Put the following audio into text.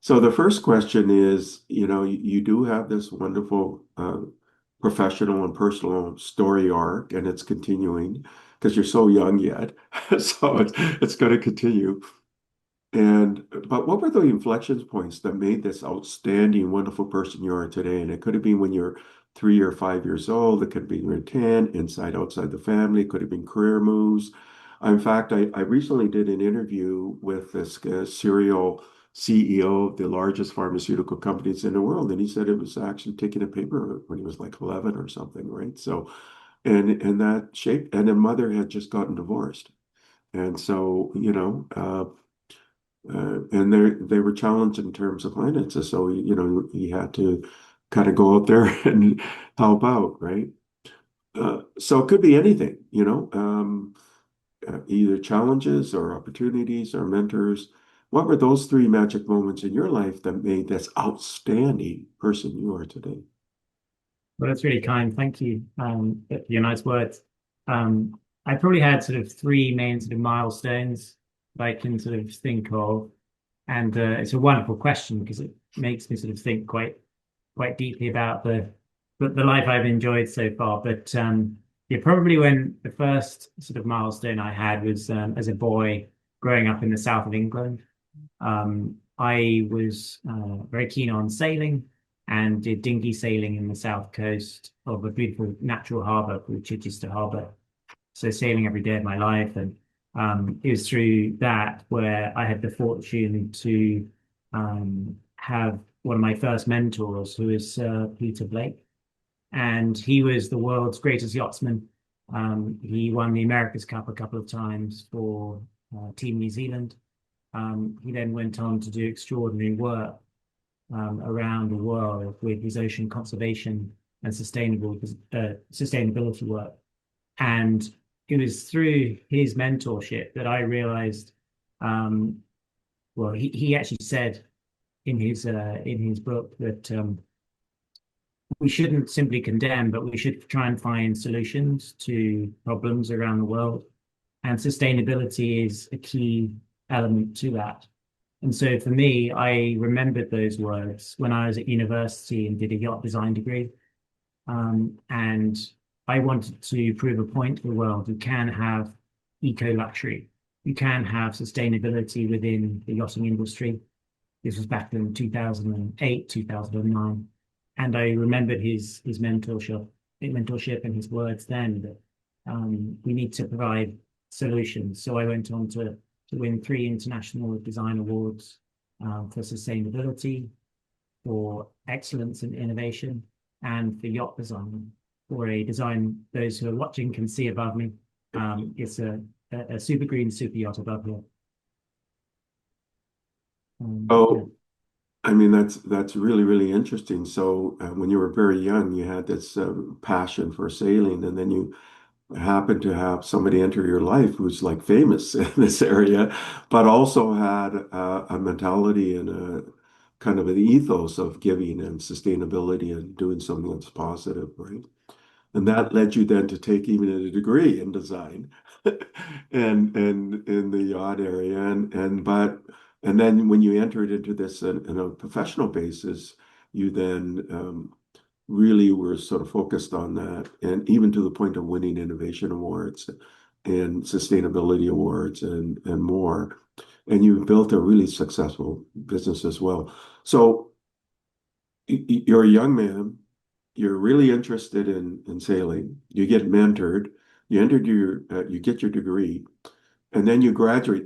So the first question is, you do have this wonderful professional and personal story arc, and it's continuing because you're so young yet. So it's going to continue. But what were the inflection points that made this outstanding, wonderful person you are today? And it could have been when you're 3 or 5 years old. It could have been when you're 10, inside, outside the family. It could have been career moves. In fact, I recently did an interview with this serial CEO of the largest pharmaceutical companies in the world, and he said it was actually taking a paper when he was like 11 or something, right? So, and that shaped, and then mother had just gotten divorced. And so, and they were challenged in terms of finances. So, he had to kind of go out there and help out, right? So it could be anything, either challenges or opportunities or mentors. What were those three magic moments in your life that made this outstanding person you are today? Well, that's really kind. Thank you for your nice words. I probably had sort of three main sort of milestones that I can sort of think of, and it's a wonderful question because it makes me sort of think quite deeply about the life I've enjoyed so far. But yeah, probably when the first sort of milestone I had was as a boy growing up in the south of England. I was very keen on sailing and did dinghy sailing in the south coast of a beautiful natural harbour called Chichester Harbour. So sailing every day of my life, and it was through that where I had the fortune to have one of my first mentors, who is Peter Blake, and he was the world's greatest yachtsman. He won the America's Cup a couple of times for Team New Zealand. He then went on to do extraordinary work around the world with his ocean conservation and sustainability work. And it was through his mentorship that I realized, well, he actually said in his book that we shouldn't simply condemn, but we should try and find solutions to problems around the world. And sustainability is a key element to that. And so for me, I remembered those words when I was at university and did a yacht design degree. And I wanted to prove a point to the world. You can have eco luxury. You can have sustainability within the yachting industry. This was back in 2008, 2009. And I remembered his mentorship and his words then that we need to provide solutions. So I went on to win three international design awards for sustainability, for excellence and innovation, and for yacht design. For a design, those who are watching can see above me. It's a super green super yacht above here. Yeah. Oh, I mean, that's really, really interesting. So when you were very young, you had this passion for sailing, and then you happened to have somebody enter your life who's like famous in this area, but also had a mentality and a kind of an ethos of giving and sustainability and doing something that's positive, right? And that led you then to take even a degree in design and in the yacht area. And then when you entered into this in a professional basis, you then really were sort of focused on that, and even to the point of winning innovation awards and sustainability awards and more. And you've built a really successful business as well. So you're a young man, you're really interested in sailing, you get mentored, you get your degree, and then you graduate